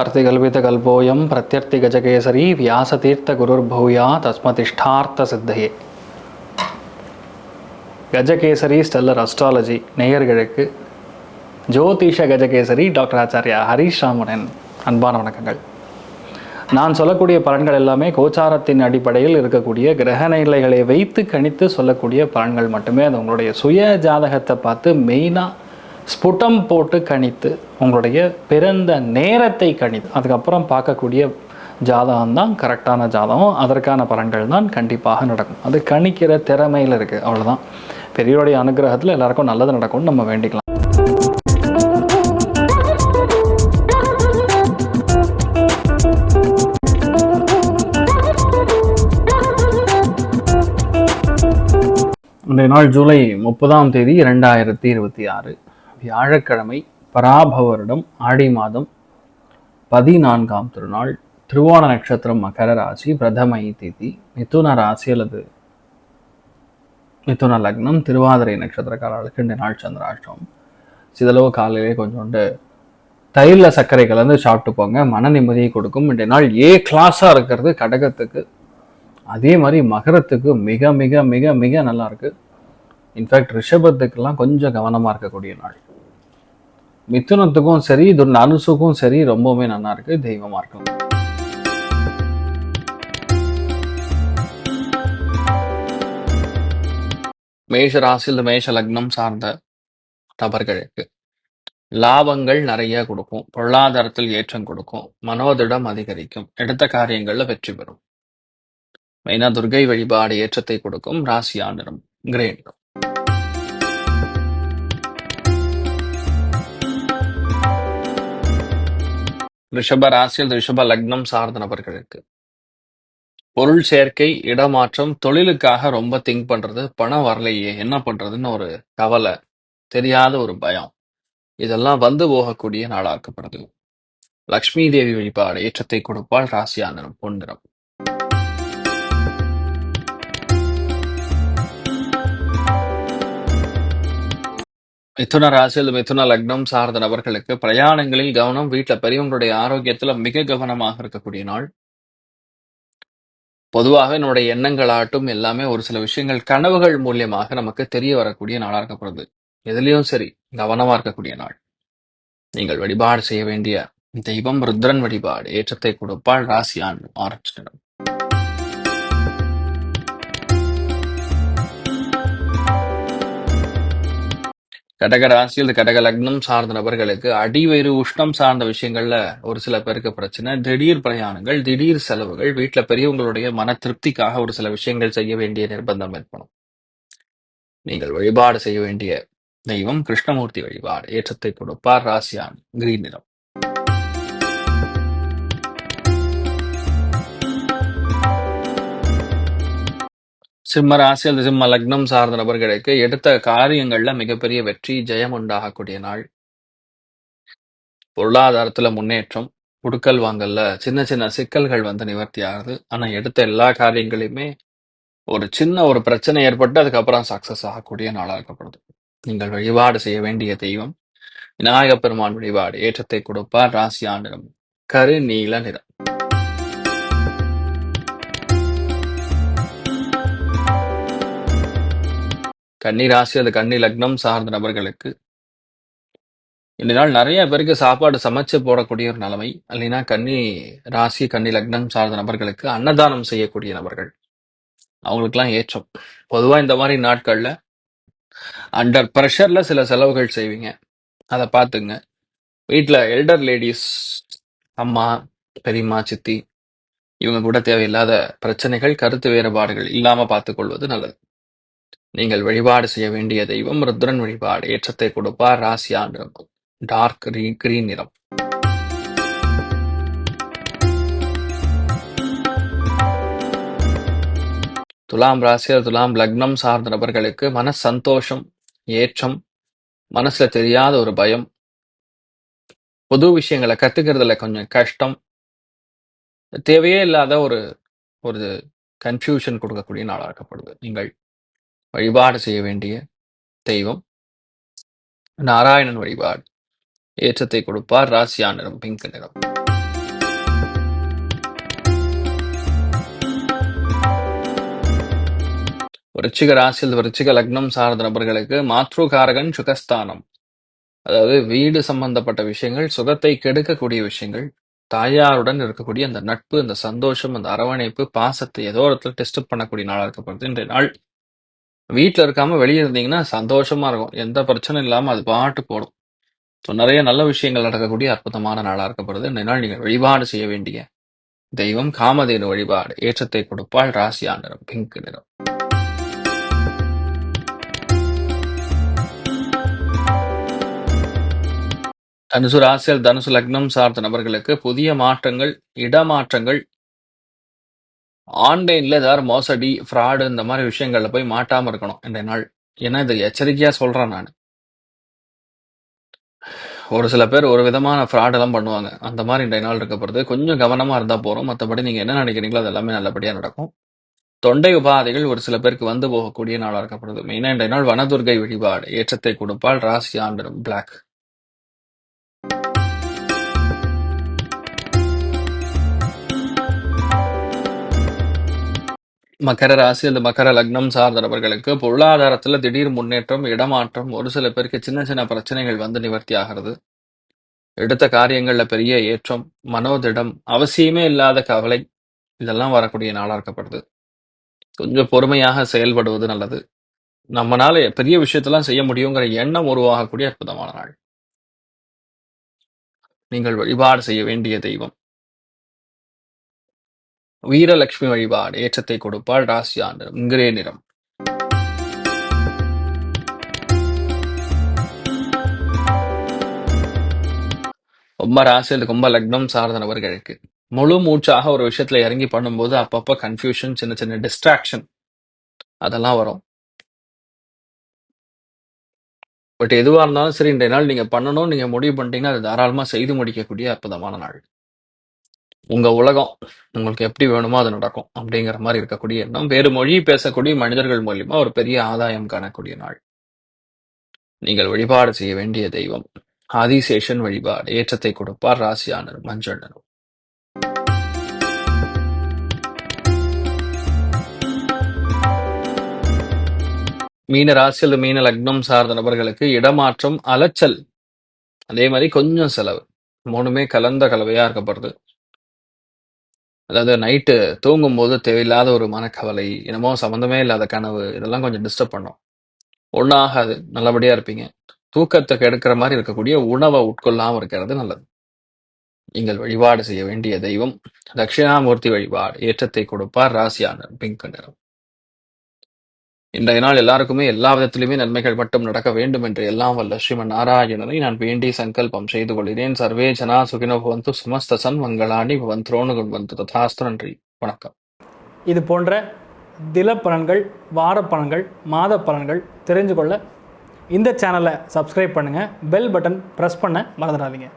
अर्तिकल्पितकल्पोऽयं प्रत्यर्तिगजकेसरी व्यासतीर्थगुरुर्भूया தஸ்மதிஷ்டார்த்த Gajakesari stellar astrology நேயர்களுக்கு ஜோதிஷ Gajakesari doctor Acharya Harish ராமனின் அன்பான வணக்கங்கள். நான் சொல்லக்கூடிய பலன்கள் எல்லாமே கோச்சாரத்தின் அடிப்படையில் இருக்கக்கூடிய கிரக நிலைகளை வைத்து கணித்து சொல்லக்கூடிய பலன்கள் மட்டுமே. அது உங்களுடைய சுய ஜாதகத்தை பார்த்து மெயினாக ஸ்புட்டம் போட்டு கணித்து உங்களுடைய பிறந்த நேரத்தை கணித்து அதுக்கப்புறம் பார்க்கக்கூடிய ஜாதகம் தான் கரெக்டான ஜாதகம். அதற்கான பலன்கள் தான் கண்டிப்பாக நடக்கும். அது கணிக்கிற திறமையில் இருக்குது, அவ்வளோதான். பெரியவருடைய அனுகிரகத்தில் எல்லாருக்கும் நல்லது நடக்கும்னு நம்ம வேண்டிக்கலாம். இன்றைய நாள் ஜூலை 30 2026 வியாழக்கிழமை, பராப வருடம், ஆடி மாதம் 14ஆம் திருநாள், திருவோண நட்சத்திரம், மகர ராசி, பிரதமை திதி, மிதுன ராசி அல்லது மிதுன லக்னம், திருவாதிரை நட்சத்திரக்காரர்களுக்கு இந்த நாள் சந்திராஷ்டம். சிதளவு காலையிலே கொஞ்சோண்டு தயிரில் சர்க்கரை கலந்து சாப்பிட்டு போங்க, மன நிம்மதியை கொடுக்கும். இன்றைய நாள் கிளாஸாக இருக்கிறது கடகத்துக்கு, அதே மாதிரி மகரத்துக்கு மிக மிக மிக மிக நல்லா இருக்கு. இன்ஃபேக்ட் ரிஷபத்துக்கெல்லாம் கொஞ்சம் கவனமாக இருக்கக்கூடிய நாள். மிதுனத்துக்கும் சரி, தனுசுக்கும் சரி ரொம்பவுமே நல்லா இருக்கு, தெய்வமா இருக்கும். மேஷ ராசியில் மேஷ லக்னம் சார்ந்த நபர்களுக்கு லாபங்கள் நிறைய கொடுக்கும், பொருளாதாரத்தில் ஏற்றம் கொடுக்கும், மனோதிடம் அதிகரிக்கும், எடுத்த காரியங்கள்ல வெற்றி பெறும். மெயினா துர்கை வழிபாடு ஏற்றத்தை கொடுக்கும். ராசியா நிறம் கிரே நிறம். ரிஷப ராசியில் ரிஷப லக்னம் சார்ந்த நபர்களுக்கு பொருள் சேர்க்கை, இடமாற்றம், தொழிலுக்காக ரொம்ப திங்க் பண்றது, பணம் வரலையே என்ன பண்றதுன்னு ஒரு கவலை, தெரியாத ஒரு பயம், இதெல்லாம் வந்து போகக்கூடிய நாளாக்கப்படுது. லக்ஷ்மி தேவி வழிபாடு ஏற்றத்தை கொடுப்பால். ராசியா நிறம் பொன்னிறம். மிதுன ராசியில் மிதுன லக்னம் சார்ந்த நபர்களுக்கு பிரயாணங்களில் கவனம், வீட்டில் பெரியவங்களுடைய ஆரோக்கியத்துல மிக கவனமாக இருக்கக்கூடிய நாள். பொதுவாகவே நம்முடைய எண்ணங்களாட்டும் எல்லாமே ஒரு சில விஷயங்கள் கனவுகள் மூலியமாக நமக்கு தெரிய வரக்கூடிய நாளாக இருக்கப்படுது. எதுலேயும் சரி கவனமா இருக்கக்கூடிய நாள். நீங்கள் வழிபாடு செய்ய வேண்டிய தெய்வம் ருத்ரன் வழிபாடு ஏற்றத்தை கொடுப்பால். ராசியான் ஆரஞ்சு நிறம். கடக ராசியில் கடக லக்னம் சார்ந்த நபர்களுக்கு அடிவயிறு உஷ்ணம் சார்ந்த விஷயங்கள்ல ஒரு சில பேருக்கு பிரச்சனை, திடீர் பிரயாணங்கள், திடீர் செலவுகள், வீட்டுல பெரியவங்களுடைய மன திருப்திக்காக ஒரு சில விஷயங்கள் செய்ய வேண்டிய நிர்பந்தம் ஏற்படும். நீங்கள் வழிபாடு செய்ய வேண்டிய தெய்வம் கிருஷ்ணமூர்த்தி வழிபாடு ஏற்றத்தை கொடுப்பார். ராசியான் கிரீன் நிறம். சிம்ம ராசி அல்லது சிம்ம லக்னம் சார்ந்த நபர்களுக்கு எடுத்த காரியங்கள்ல மிகப்பெரிய வெற்றி, ஜெயம் உண்டாகக்கூடிய நாள். பொருளாதாரத்துல முன்னேற்றம், குடுக்கல் வாங்கல்ல சின்ன சின்ன சிக்கல்கள் வந்து நிவர்த்தி ஆகுது. ஆனா எடுத்த எல்லா காரியங்களையுமே ஒரு சின்ன ஒரு பிரச்சனை ஏற்பட்டு அதுக்கப்புறம் சக்சஸ் ஆகக்கூடிய நாளாக இருக்கப்படுது. நீங்கள் வழிபாடு செய்ய வேண்டிய தெய்வம் விநாயக பெருமான் வழிபாடு ஏற்றத்தை கொடுப்பார். ராசியா நிறம் கரு நீல நிறம். கன்னி ராசி அது கன்னி லக்னம் சார்ந்த நபர்களுக்கு இந்த நாள் நிறைய பேருக்கு சாப்பாடு சமைச்சு போடக்கூடிய ஒரு நிலைமை. இல்லைன்னா கன்னி ராசி கன்னி லக்னம் சார்ந்த நபர்களுக்கு அன்னதானம் செய்யக்கூடிய நபர்கள், அவங்களுக்கெல்லாம் ஏற்றம். பொதுவா இந்த மாதிரி நாட்கள்ல அண்டர் ப்ரெஷர்ல சில செலவுகள் செய்வீங்க, அதை பார்த்துங்க. வீட்டில் எல்டர் லேடிஸ், அம்மா, பெரியம்மா, சித்தி, இவங்க கூட தேவையில்லாத பிரச்சனைகள், கருத்து வேறுபாடுகள் இல்லாம பார்த்துக்கொள்வது நல்லது. நீங்கள் வழிபாடு செய்ய வேண்டிய தெய்வம் ருத்ரன் வழிபாடு ஏற்றத்தை கொடுப்பார். ராசியா நிறம் டார்க் கிரீன் நிறம். துலாம் ராசியில் துலாம் லக்னம் சார்ந்த நபர்களுக்கு மன சந்தோஷம், ஏற்றம், மனசுல தெரியாத ஒரு பயம், புது விஷயங்களை கத்துக்கிறதுல கொஞ்சம் கஷ்டம், தேவையே இல்லாத ஒரு ஒரு கன்ஃபியூஷன் கொடுக்கக்கூடிய நாளாக்கப்படுது. நீங்கள் வழிபாடு செய்ய வேண்டிய தெய்வம் நாராயணன் வழிபாடு ஏற்றத்தை கொடுப்பார். ராசியா நிறம் பிங்க் நிறம். விருச்சிக ராசியில் விருச்சிக லக்னம் சார்ந்த நபர்களுக்கு மாத்ருகாரகன் சுகஸ்தானம். அதாவது வீடு சம்பந்தப்பட்ட விஷயங்கள், சுகத்தை கெடுக்கக்கூடிய விஷயங்கள், தாயாருடன் இருக்கக்கூடிய அந்த நட்பு, அந்த சந்தோஷம், அந்த அரவணைப்பு, பாசத்தை ஏதோ ஒரு இடத்துல டிஸ்டர்ப் பண்ணக்கூடிய நாளா இருக்கப்படுது. இன்றைய நாள் வீட்ல இருக்காம வெளிய இருந்தீங்கன்னா சந்தோஷமா இருக்கும். எந்த பிரச்சனையும் இல்லாம அது பாட்டுக்கு ஓடும். ஸோ நெறைய நல்ல விஷயங்கள் நடக்கக்கூடிய அற்புதமான நாளா இருக்கப்படுது. இன்றைய நாள் நீங்கள் வழிபாடு செய்ய வேண்டிய தெய்வம் காமதேனு வழிபாடு. ஏற்றத்தை கொடுப்பாள். ராசியா நிறம் பிங்க் நிறம். தனுசு ராசியில் தனுசு லக்னம் சார்ந்த நபர்களுக்கு புதிய மாற்றங்கள், இடமாற்றங்கள், ஆன்லைன்ல ஏதாவது மோசடி, ஃப்ராடு இந்த மாரி விஷயங்கள்ல போய் மாட்டாம இருக்கணும் இன்றைய நாள். ஏன்னா, இது எச்சரிக்கையா சொல்றேன் நானு. ஒரு சில பேர் ஒரு விதமான ஃப்ராடெல்லாம் பண்ணுவாங்க. அந்த மாரி இன்றைய நாள் இருக்கப்படுது. கொஞ்சம் கவனமா இருந்தா போதும். மத்தபடி நீங்க என்ன நினைக்கிறீங்களோ அது எல்லாமே நல்லபடியா நடக்கும். தொண்டை உபாதைகள் ஒரு சில பேருக்கு வந்து போகக்கூடிய நாளா இருக்கப்படுது. மெயினா இன்றைய நாள் வனதுர்க்கை வழிபாடு. ஏற்றத்தை கொடுப்பாள். ராசி ஆண்டிரம் பிளாக். மகர ராசி அல்லது மகர லக்னம் சார்ந்த நபர்களுக்கு பொருளாதாரத்துல திடீர் முன்னேற்றம், இடமாற்றம், ஒரு சில பேருக்கு சின்ன சின்ன பிரச்சனைகள் வந்து நிவர்த்தி ஆகிறது. எடுத்த காரியங்கள்ல பெரிய ஏற்றம், மனோதிடம், அவசியமே இல்லாத கவலை இதெல்லாம் வரக்கூடிய நாளா இருக்கப்படுது. கொஞ்சம் பொறுமையாக செயல்படுவது நல்லது. நம்மனால பெரிய விஷயத்தெல்லாம் செய்ய முடியுங்கிற எண்ணம் உருவாகக்கூடிய அற்புதமான நாள். நீங்கள் வழிபாடு செய்ய வேண்டிய தெய்வம் வீரலட்சுமி வழிபாடு. ஏற்றத்தை கொடுப்பாள். ராசி ஆண்டு கிரே நிறம். கும்ப ராசி அல்லது கும்ப லக்னம் சார்ந்த நபர்களுக்கு முழு மூச்சாக ஒரு விஷயத்துல இறங்கி பண்ணும்போது அப்பப்ப கன்ஃபியூஷன், சின்ன சின்ன டிஸ்ட்ராக்ஷன் அதெல்லாம் வரும். பட் எதுவா இருந்தாலும் சரி இன்றைய நாள் நீங்க பண்ணணும், நீங்க முடிவு பண்ணிட்டீங்கன்னா அது தாராளமா செய்து முடிக்கக்கூடிய அற்புதமான நாள். உங்க உலகம் உங்களுக்கு எப்படி வேணுமோ அது நடக்கும் அப்படிங்கிற மாதிரி இருக்கக்கூடிய எண்ணம். வேறு மொழி பேசக்கூடிய மனிதர்கள் மூலியமா ஒரு பெரிய ஆதாயம் காணக்கூடிய நாள். நீங்கள் வழிபாடு செய்ய வேண்டிய தெய்வம் ஆதிசேஷன் வழிபாடு. ஏற்றத்தை கொடுப்பார். ராசியானர் மஞ்சள் நிறம். மீன ராசி அல்லது மீன லக்னம் சார்ந்த நபர்களுக்கு இடமாற்றம், அலைச்சல், அதே மாதிரி கொஞ்சம் செலவு. மூணுமே கலந்த கலவையா இருக்கப்படுது. அதாவது நைட்டு தூங்கும்போது தேவையில்லாத ஒரு மனக்கவலை, என்னமோ சம்மந்தமே இல்லாத கனவு, இதெல்லாம் கொஞ்சம் டிஸ்டர்ப் பண்ணும். ஒண்ணும் ஆகாது. நல்லபடியா இருப்பீங்க. தூக்கத்தை கெடுக்கிற மாதிரி இருக்கக்கூடிய உணவை உட்கொள்ளாம இருக்கிறது நல்லது. நீங்கள் வழிபாடு செய்ய வேண்டிய தெய்வம் தட்சிணாமூர்த்தி வழிபாடு. ஏற்றத்தை கொடுப்பார். ராசியானர் பிங்க் நிறம். இன்றைய நாள் எல்லாருக்குமே எல்லா விதத்திலுமே நன்மைகள் மட்டும் நடக்க வேண்டும் என்று எல்லாம் வல்ல ஸ்ரீமன் நாராயணனை நான் வேண்டி சங்கல்பம் செய்து கொள்கிறேன். சர்வே ஜனா சுகினோ பவந்து, சமஸ்த சன்மங்களானி பவந்தோனு குண்வந்து. ததாஸ்து. நன்றி, வணக்கம். இது போன்ற தில பலன்கள், வார பலன்கள், மாத பலன்கள் தெரிஞ்சு கொள்ள இந்த சேனலை சப்ஸ்கிரைப் பண்ணுங்கள். பெல் பட்டன் ப்ரெஸ் பண்ண மறந்துடாதீங்க.